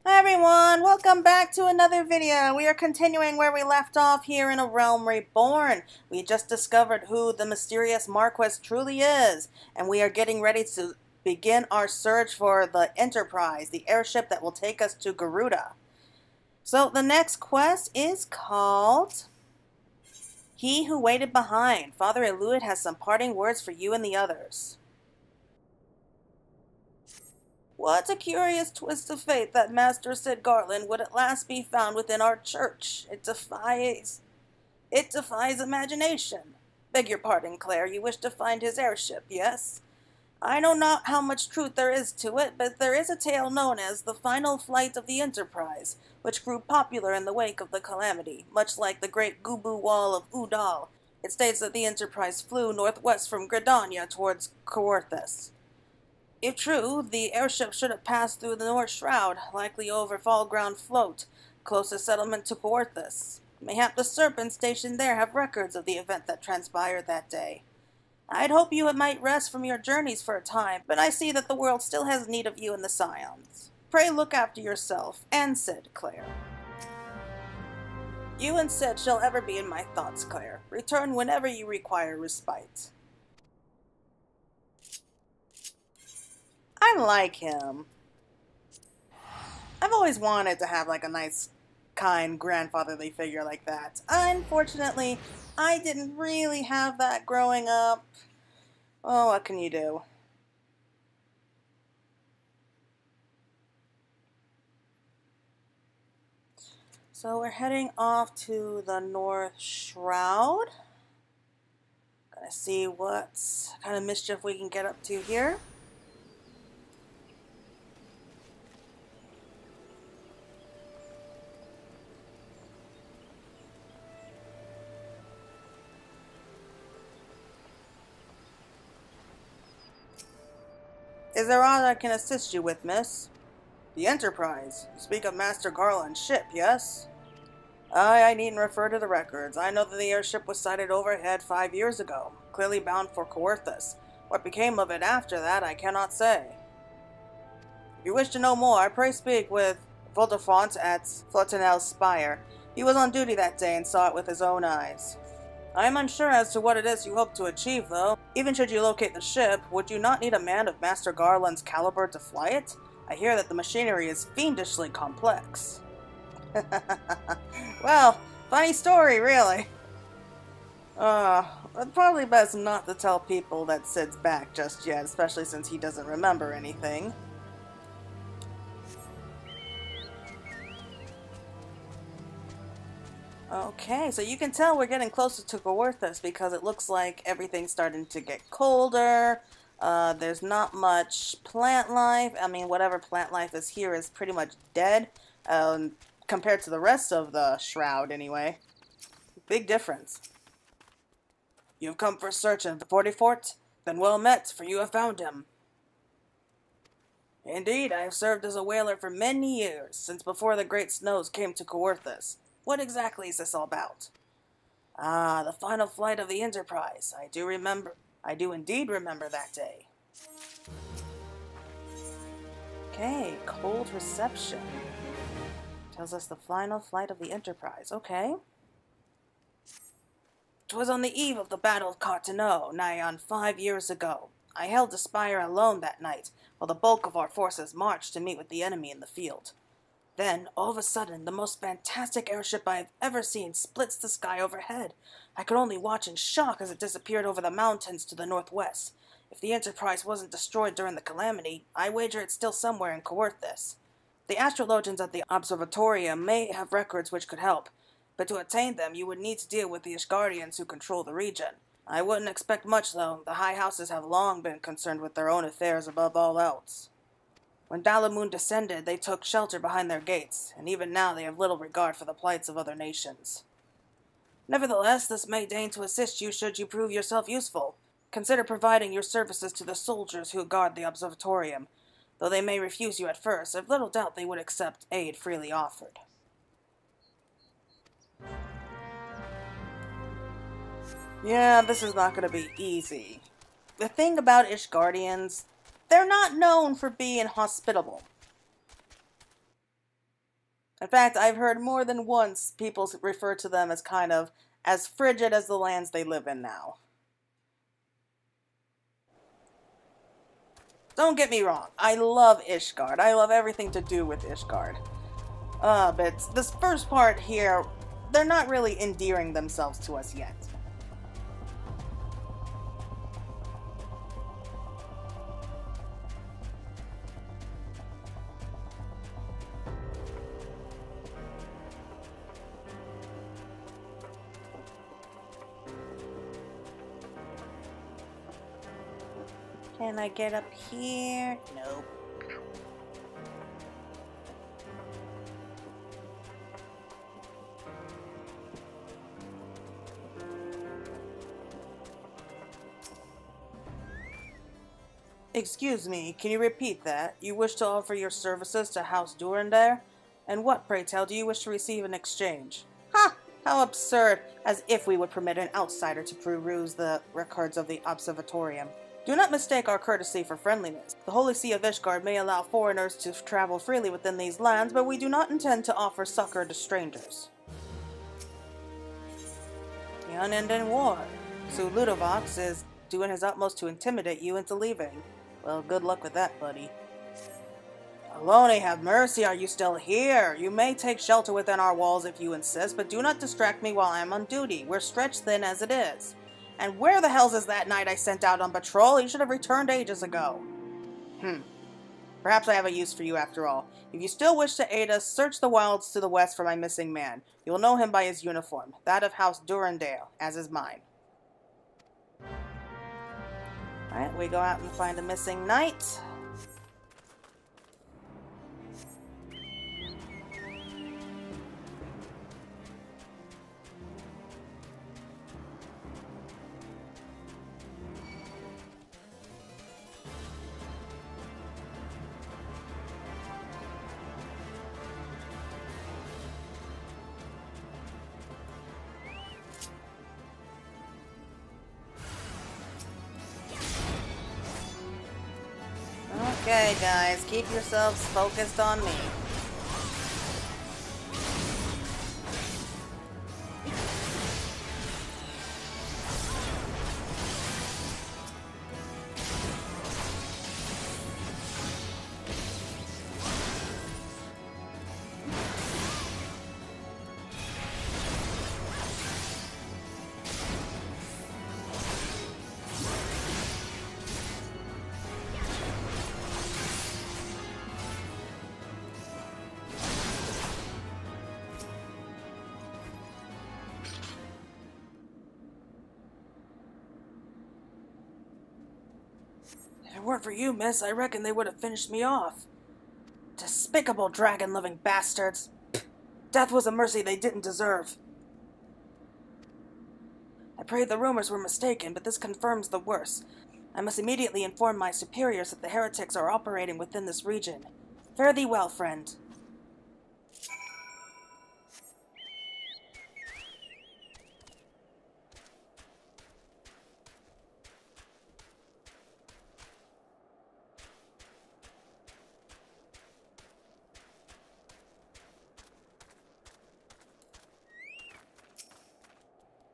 Hi everyone, welcome back to another video. We are continuing where we left off here in a realm reborn. We just discovered who the mysterious Marquis truly is, and we are getting ready to begin our search for the Enterprise, the airship that will take us to Garuda. So the next quest is called He Who Waited Behind. Father Eluid has some parting words for you and the others. What a curious twist of fate that Master Cid Garlond would at last be found within our church. It defies imagination. Beg your pardon, Claire, you wish to find his airship, yes? I know not how much truth there is to it, but there is a tale known as the final flight of the Enterprise, which grew popular in the wake of the calamity, much like the great Gubu Wall of Udal. It states that the Enterprise flew northwest from Gridania towards Coerthas. If true, the airship should have passed through the North Shroud, likely over Fallground Float, closest settlement to Coerthas. Mayhap the Serpents stationed there have records of the event that transpired that day. I'd hope you might rest from your journeys for a time, but I see that the world still has need of you and the Scions. Pray look after yourself, and Cid, Claire. You and Cid shall ever be in my thoughts, Claire. Return whenever you require respite. I like him. I've always wanted to have like a nice, kind, grandfatherly figure like that. Unfortunately, I didn't really have that growing up. Oh, what can you do? So we're heading off to the North Shroud. Gonna see what kind of mischief we can get up to here. Is there aught I can assist you with, miss? The Enterprise. You speak of Master Garland's ship, yes? I needn't refer to the records. I know that the airship was sighted overhead 5 years ago, clearly bound for Coerthas. What became of it after that, I cannot say. If you wish to know more, pray speak with Voltafont at Flotinel's Spire. He was on duty that day and saw it with his own eyes. I am unsure as to what it is you hope to achieve, though. Even should you locate the ship, would you not need a man of Master Garland's caliber to fly it? I hear that the machinery is fiendishly complex. Well, funny story, really. It's probably best not to tell people that Cid's back just yet, especially since he doesn't remember anything. Okay, so you can tell we're getting closer to Coerthas because it looks like everything's starting to get colder. There's not much plant life. I mean, whatever plant life is here is pretty much dead, compared to the rest of the Shroud, anyway. Big difference. You've come for search in Fortifort? Then well met, for you have found him. Indeed, I have served as a whaler for many years, since before the great snows came to Coerthas. What exactly is this all about? Ah, the final flight of the Enterprise. I do indeed remember that day. Okay, cold reception. Tells us the final flight of the Enterprise. Okay. 'Twas on the eve of the Battle of Carteneau, nigh on 5 years ago. I held the Spire alone that night, while the bulk of our forces marched to meet with the enemy in the field. Then, all of a sudden, the most fantastic airship I have ever seen splits the sky overhead. I could only watch in shock as it disappeared over the mountains to the northwest. If the Enterprise wasn't destroyed during the calamity, I wager it's still somewhere in Coerthas. The astrologians at the observatorium may have records which could help, but to attain them you would need to deal with the Ishgardians who control the region. I wouldn't expect much, though. The high houses have long been concerned with their own affairs above all else. When Dalamun descended, they took shelter behind their gates, and even now they have little regard for the plights of other nations. Nevertheless, this may deign to assist you should you prove yourself useful. Consider providing your services to the soldiers who guard the observatorium. Though they may refuse you at first, I've little doubt they would accept aid freely offered. Yeah, this is not going to be easy. The thing about Ishgardians, they're not known for being hospitable. In fact, I've heard more than once people refer to them as kind of as frigid as the lands they live in now. Don't get me wrong, I love Ishgard. I love everything to do with Ishgard. But this first part here, they're not really endearing themselves to us yet. Can I get up here? Nope. Excuse me, can you repeat that? You wish to offer your services to House Durandare? And what, pray tell, do you wish to receive in exchange? Ha! How absurd! As if we would permit an outsider to peruse the records of the Observatorium. Do not mistake our courtesy for friendliness. The Holy See of Ishgard may allow foreigners to travel freely within these lands, but we do not intend to offer succor to strangers. The unending war. So Ludovox is doing his utmost to intimidate you into leaving. Well, good luck with that, buddy. Alone, have mercy, are you still here? You may take shelter within our walls if you insist, but do not distract me while I am on duty. We're stretched thin as it is. And where the hell's is that knight I sent out on patrol? He should have returned ages ago. Perhaps I have a use for you after all. If you still wish to aid us, search the wilds to the west for my missing man. You will know him by his uniform, that of House Durandale, as is mine. Alright, we go out and find a missing knight. Okay, guys, keep yourselves focused on me. If it weren't for you, miss, I reckon they would have finished me off. Despicable dragon-loving bastards. Pfft, death was a mercy they didn't deserve. I prayed the rumors were mistaken, but this confirms the worst. I must immediately inform my superiors that the heretics are operating within this region. Fare thee well, friend.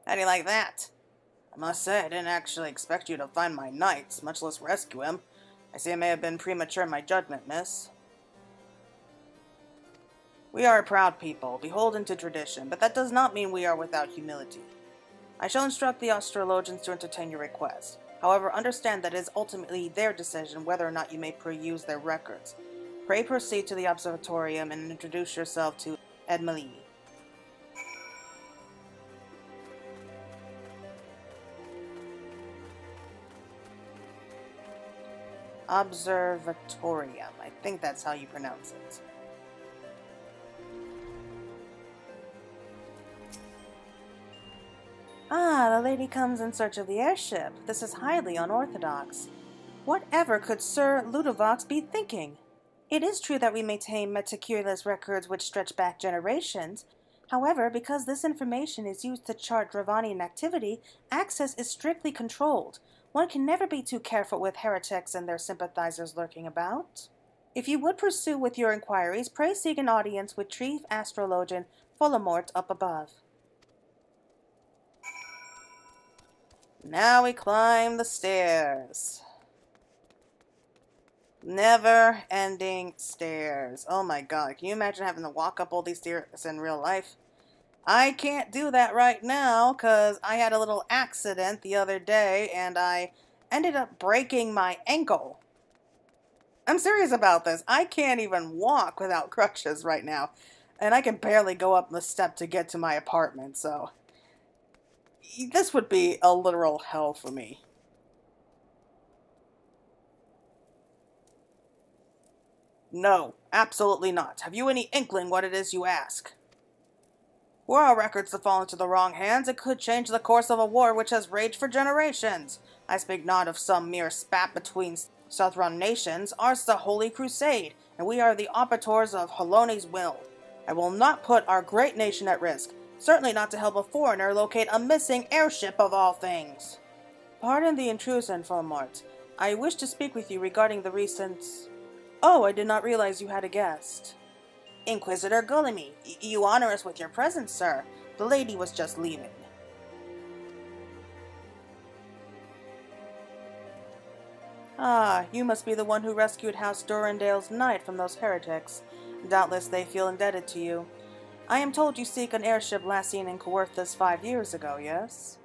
How do you like that? I must say, I didn't actually expect you to find my knights, much less rescue him. I see I may have been premature in my judgment, miss. We are a proud people, beholden to tradition, but that does not mean we are without humility. I shall instruct the astrologians to entertain your request. However, understand that it is ultimately their decision whether or not you may peruse their records. Pray proceed to the observatorium and introduce yourself to Edmelie. Observatorium. I think that's how you pronounce it. Ah, the lady comes in search of the airship. This is highly unorthodox. Whatever could Sir Ludovox be thinking? It is true that we maintain meticulous records which stretch back generations. However, because this information is used to chart Dravanian activity, access is strictly controlled. One can never be too careful with heretics and their sympathizers lurking about. If you would pursue with your inquiries, pray seek an audience with Chief Astrologian Follamort up above. Now we climb the stairs. Never-ending stairs. Oh my god, can you imagine having to walk up all these stairs in real life? I can't do that right now because I had a little accident the other day and I ended up breaking my ankle. I'm serious about this. I can't even walk without crutches right now. And I can barely go up the step to get to my apartment, so this would be a literal hell for me. No, absolutely not. Have you any inkling what it is you ask? Were our records to fall into the wrong hands, it could change the course of a war which has raged for generations. I speak not of some mere spat between Southron nations. Ours is a holy crusade, and we are the arbiters of Haloni's will. I will not put our great nation at risk, certainly not to help a foreigner locate a missing airship of all things. Pardon the intrusion, Follamort. I wish to speak with you regarding the recent... Oh, I did not realize you had a guest. Inquisitor Gullimy, you honor us with your presence, sir. The lady was just leaving. Ah, you must be the one who rescued House Durandale's knight from those heretics. Doubtless they feel indebted to you. I am told you seek an airship last seen in Coerthas 5 years ago, yes?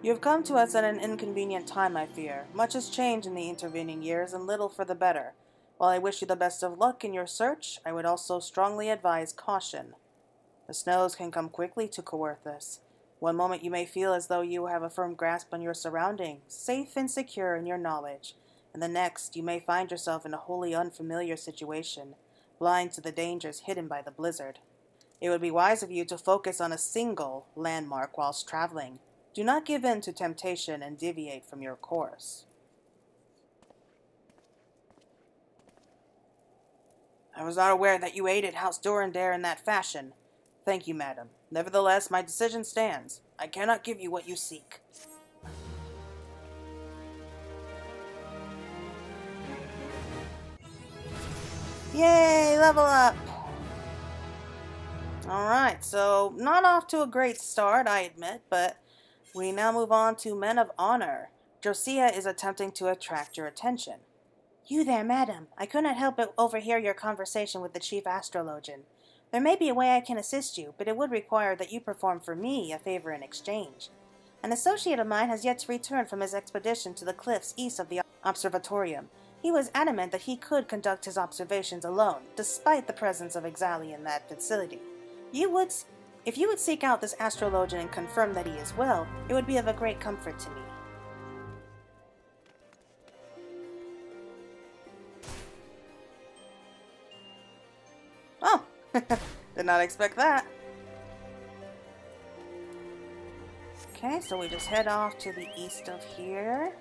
You have come to us at an inconvenient time, I fear. Much has changed in the intervening years, and little for the better. While I wish you the best of luck in your search, I would also strongly advise caution. The snows can come quickly to Coerthas. One moment you may feel as though you have a firm grasp on your surroundings, safe and secure in your knowledge, and the next you may find yourself in a wholly unfamiliar situation, blind to the dangers hidden by the blizzard. It would be wise of you to focus on a single landmark whilst traveling. Do not give in to temptation and deviate from your course. I was not aware that you aided House Durandare in that fashion. Thank you, madam. Nevertheless, my decision stands. I cannot give you what you seek. Yay, level up! Alright, so not off to a great start, I admit, but we now move on to Men of Honor. Josiah is attempting to attract your attention. You there, madam. I could not help but overhear your conversation with the chief astrologian. There may be a way I can assist you, but it would require that you perform for me a favor in exchange. An associate of mine has yet to return from his expedition to the cliffs east of the observatorium. He was adamant that he could conduct his observations alone, despite the presence of Exali in that facility. If you would seek out this astrologian and confirm that he is well, it would be of a great comfort to me. Oh, did not expect that. Okay, so we just head off to the east of here.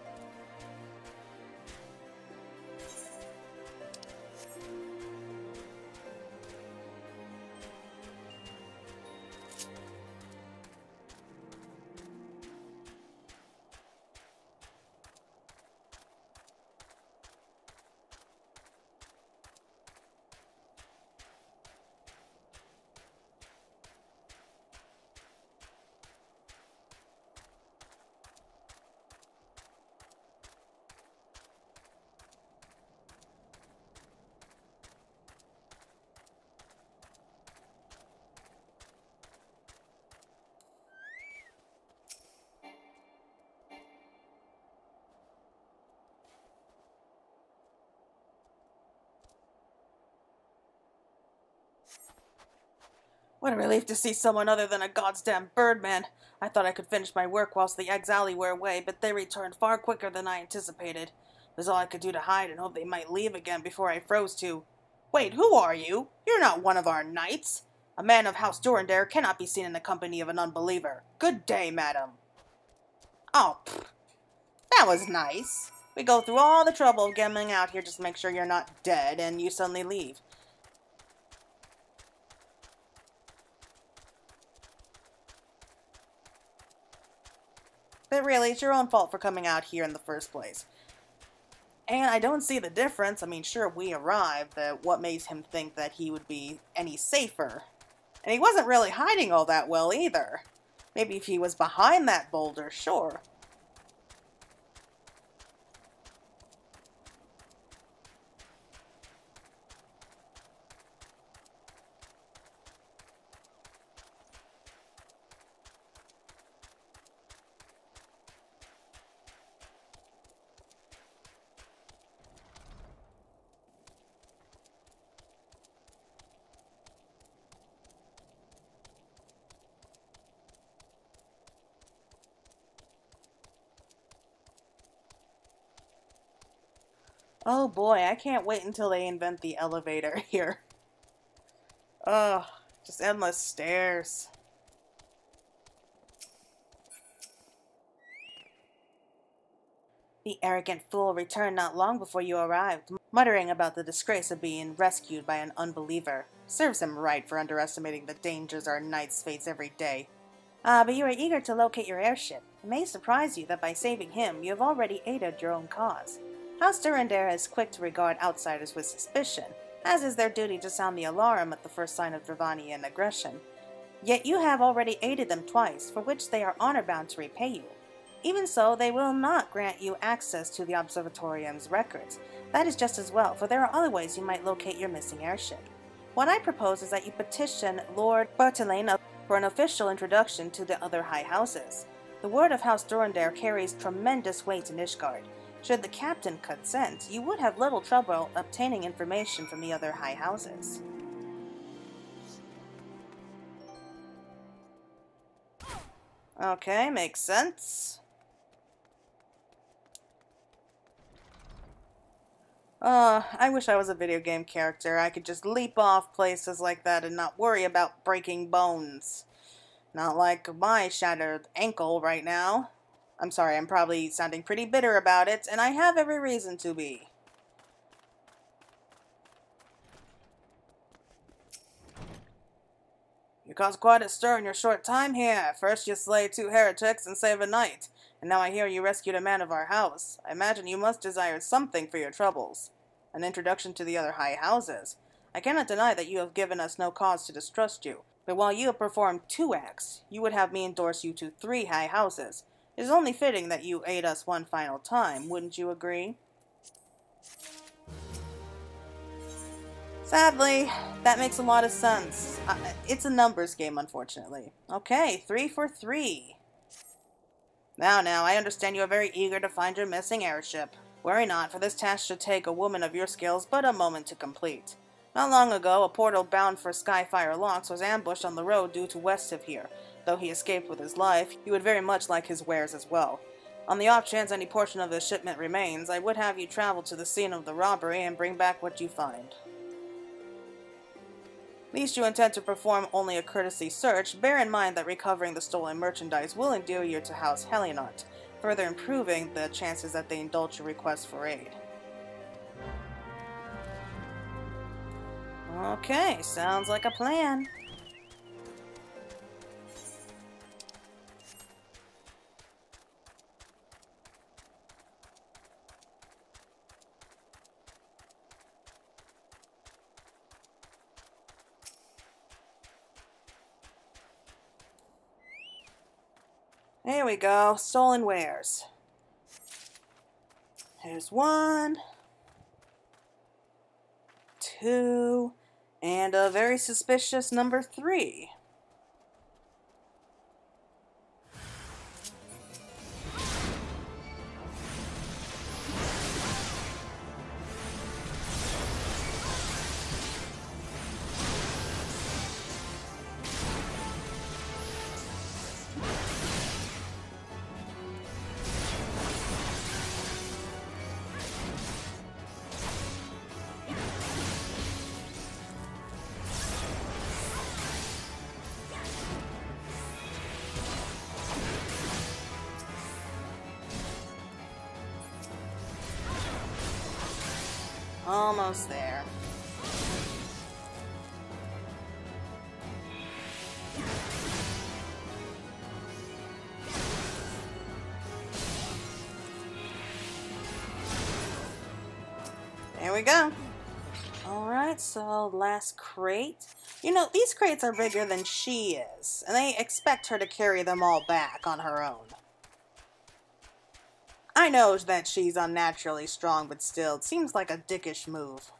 What a relief to see someone other than a goddamn birdman. I thought I could finish my work whilst the Exali were away, but they returned far quicker than I anticipated. It was all I could do to hide and hope they might leave again before I froze to. Wait, who are you? You're not one of our knights. A man of House Durandare cannot be seen in the company of an unbeliever. Good day, madam. Oh, pfft. That was nice. We go through all the trouble of getting out here just to make sure you're not dead, and you suddenly leave. But really, it's your own fault for coming out here in the first place. And I don't see the difference. I mean, sure, we arrived, but what makes him think that he would be any safer? And he wasn't really hiding all that well either. Maybe if he was behind that boulder, sure. Oh boy, I can't wait until they invent the elevator here. Ugh, just endless stairs. The arrogant fool returned not long before you arrived, muttering about the disgrace of being rescued by an unbeliever. Serves him right for underestimating the dangers our knights face every day. But you are eager to locate your airship. It may surprise you that by saving him, you have already aided your own cause. House Durandare is quick to regard outsiders with suspicion, as is their duty to sound the alarm at the first sign of Dravanian aggression. Yet you have already aided them twice, for which they are honor-bound to repay you. Even so, they will not grant you access to the Observatorium's records. That is just as well, for there are other ways you might locate your missing airship. What I propose is that you petition Lord Bartolane for an official introduction to the other high houses. The word of House Durandare carries tremendous weight in Ishgard. Should the captain consent, you would have little trouble obtaining information from the other high houses. Okay, makes sense. I wish I was a video game character. I could just leap off places like that and not worry about breaking bones. Not like my shattered ankle right now. I'm sorry, I'm probably sounding pretty bitter about it, and I have every reason to be. You caused quite a stir in your short time here. First you slay 2 heretics and save a knight, and now I hear you rescued a man of our house. I imagine you must desire something for your troubles. An introduction to the other high houses. I cannot deny that you have given us no cause to distrust you, but while you have performed 2 acts, you would have me endorse you to 3 high houses. It is only fitting that you aid us one final time, wouldn't you agree? Sadly, that makes a lot of sense. It's a numbers game, unfortunately. Okay, 3 for 3. Now, I understand you are very eager to find your missing airship. Worry not, for this task should take a woman of your skills but a moment to complete. Not long ago, a portal bound for Skyfire Locks was ambushed on the road due to west of here. Though he escaped with his life, he would very much like his wares as well. On the off chance any portion of the shipment remains, I would have you travel to the scene of the robbery and bring back what you find. Lest you intend to perform only a courtesy search, bear in mind that recovering the stolen merchandise will endear you to House Helionot, further improving the chances that they indulge your request for aid. Okay, sounds like a plan. There we go, stolen wares. Here's 1, 2, and a very suspicious number 3. Almost there. Here we go. Alright, so last crate. You know, these crates are bigger than she is, and they expect her to carry them all back on her own. I know that she's unnaturally strong, but still, it seems like a dickish move.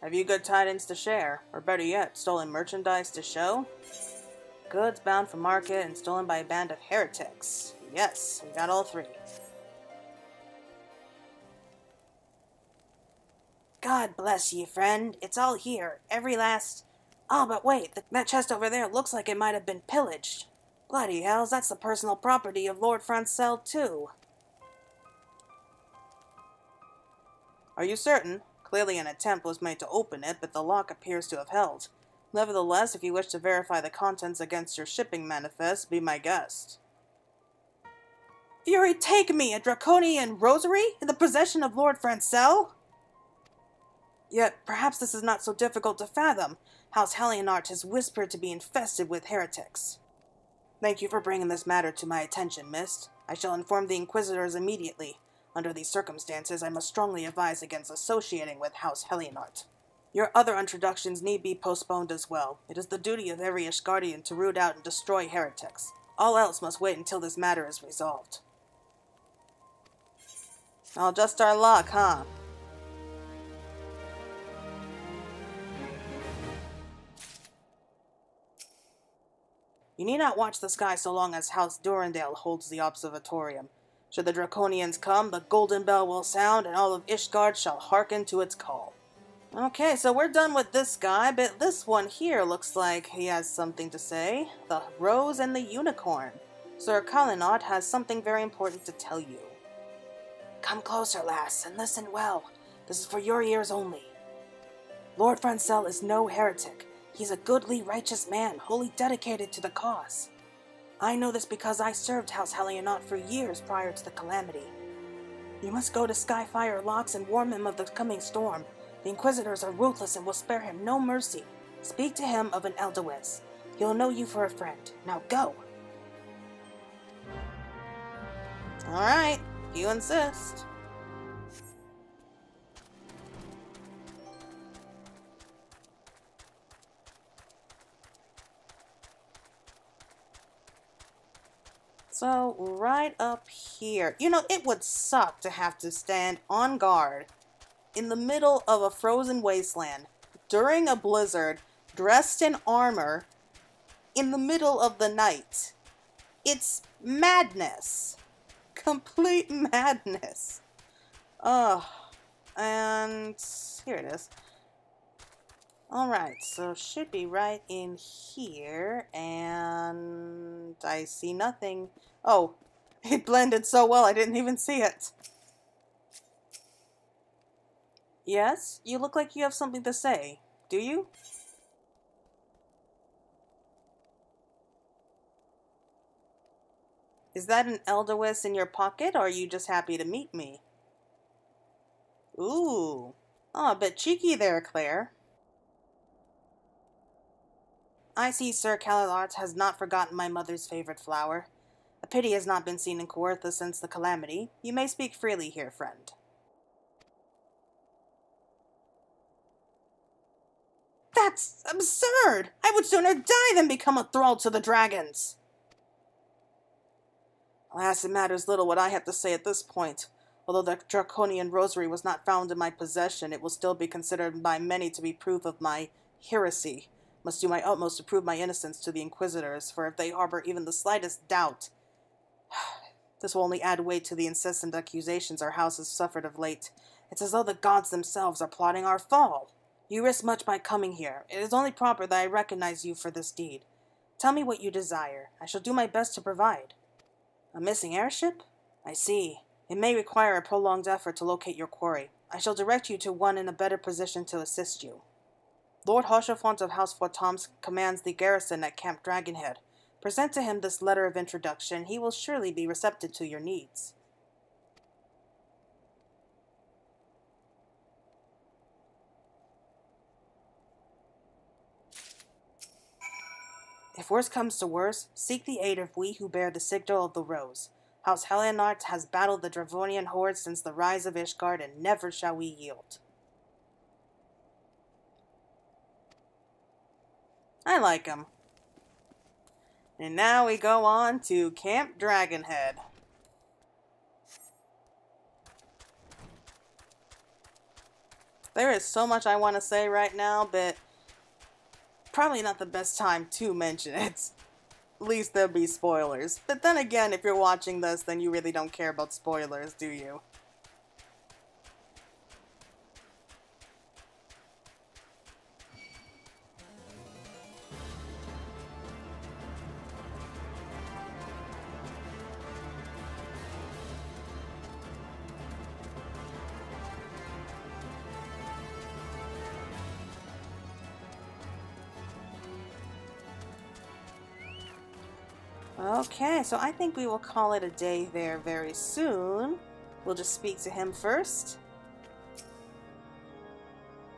Have you good tidings to share? Or better yet, stolen merchandise to show? Goods bound for market and stolen by a band of heretics. Yes, we got all three. God bless you, friend. It's all here. Every last... Oh, but wait, that chest over there looks like it might have been pillaged. Bloody hells, that's the personal property of Lord Francel, too. Are you certain? Clearly an attempt was made to open it, but the lock appears to have held. Nevertheless, if you wish to verify the contents against your shipping manifest, be my guest. Fury, take me, a draconian rosary, in the possession of Lord Francel? Yet, perhaps this is not so difficult to fathom. House Helionart has whispered to be infested with heretics. Thank you for bringing this matter to my attention, Mist. I shall inform the Inquisitors immediately. Under these circumstances, I must strongly advise against associating with House Helionart. Your other introductions need be postponed as well. It is the duty of every Ishgardian to root out and destroy heretics. All else must wait until this matter is resolved. I'll just our luck, huh? You need not watch the sky so long as House Durandale holds the observatorium. Should the Draconians come, the golden bell will sound, and all of Ishgard shall hearken to its call. Okay, so we're done with this guy, but this one here looks like he has something to say. The Rose and the Unicorn. Sir Calinot has something very important to tell you. Come closer, lass, and listen well. This is for your ears only. Lord Francel is no heretic. He's a goodly, righteous man, wholly dedicated to the cause. I know this because I served House Helionart for years prior to the calamity. You must go to Skyfire Locks and warn him of the coming storm. The Inquisitors are ruthless and will spare him no mercy. Speak to him of an Eldowes. He'll know you for a friend. Now go! Alright, you insist. So, right up here. You know, it would suck to have to stand on guard in the middle of a frozen wasteland during a blizzard, dressed in armor, in the middle of the night. It's madness. Complete madness. Ugh. And here it is. Alright, so should be right in here, and I see nothing. Oh, it blended so well I didn't even see it. Yes, you look like you have something to say. Do you? Is that an Eldowes in your pocket, or are you just happy to meet me? Ooh. Oh, a bit cheeky there, Claire. I see Sir Calinot has not forgotten my mother's favorite flower. A pity has not been seen in Coerthas since the calamity. You may speak freely here, friend. That's absurd! I would sooner die than become a thrall to the dragons! Alas, it matters little what I have to say at this point. Although the Draconian Rosary was not found in my possession, it will still be considered by many to be proof of my heresy. Must do my utmost to prove my innocence to the Inquisitors, for if they harbor even the slightest doubt, this will only add weight to the incessant accusations our house has suffered of late. It's as though the gods themselves are plotting our fall. You risk much by coming here. It is only proper that I recognize you for this deed. Tell me what you desire. I shall do my best to provide. A missing airship? I see. It may require a prolonged effort to locate your quarry. I shall direct you to one in a better position to assist you. Lord Hochefort of House Fortams commands the garrison at Camp Dragonhead. Present to him this letter of introduction. He will surely be receptive to your needs. If worse comes to worse, seek the aid of we who bear the signal of the rose. House Helionart has battled the Dravonian horde since the rise of Ishgard, and never shall we yield. I like him. And now we go on to Camp Dragonhead. There is so much I want to say right now, but probably not the best time to mention it. At least there'll be spoilers. But then again, if you're watching this, then you really don't care about spoilers, do you? Okay, so I think we will call it a day there very soon. We'll just speak to him first.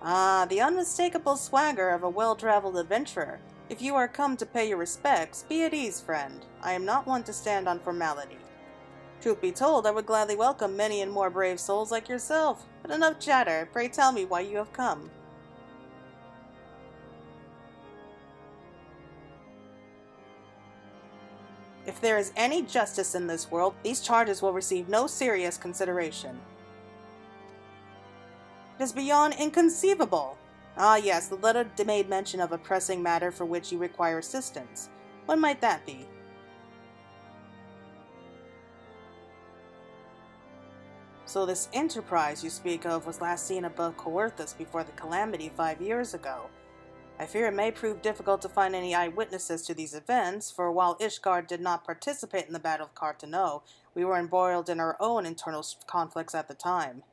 Ah, the unmistakable swagger of a well-traveled adventurer. If you are come to pay your respects, be at ease, friend. I am not one to stand on formality. Truth be told, I would gladly welcome many and more brave souls like yourself. But enough chatter, pray tell me why you have come. If there is any justice in this world, these charges will receive no serious consideration. It is beyond inconceivable. Ah yes, the letter made mention of a pressing matter for which you require assistance. What might that be? So this enterprise you speak of was last seen above Coerthas before the calamity 5 years ago. I fear it may prove difficult to find any eyewitnesses to these events, for while Ishgard did not participate in the Battle of Coerthas, we were embroiled in our own internal conflicts at the time.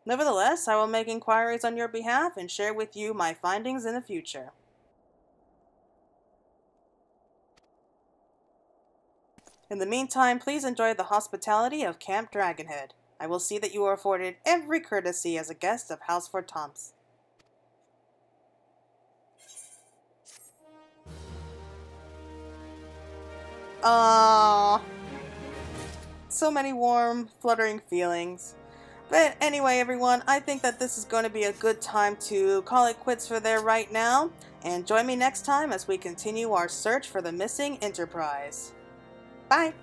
Nevertheless, I will make inquiries on your behalf and share with you my findings in the future. In the meantime, please enjoy the hospitality of Camp Dragonhead. I will see that you are afforded every courtesy as a guest of House Fortomps. Aww. So many warm, fluttering feelings. But anyway, everyone, I think that this is going to be a good time to call it quits for there right now. And join me next time as we continue our search for the missing Enterprise. Bye!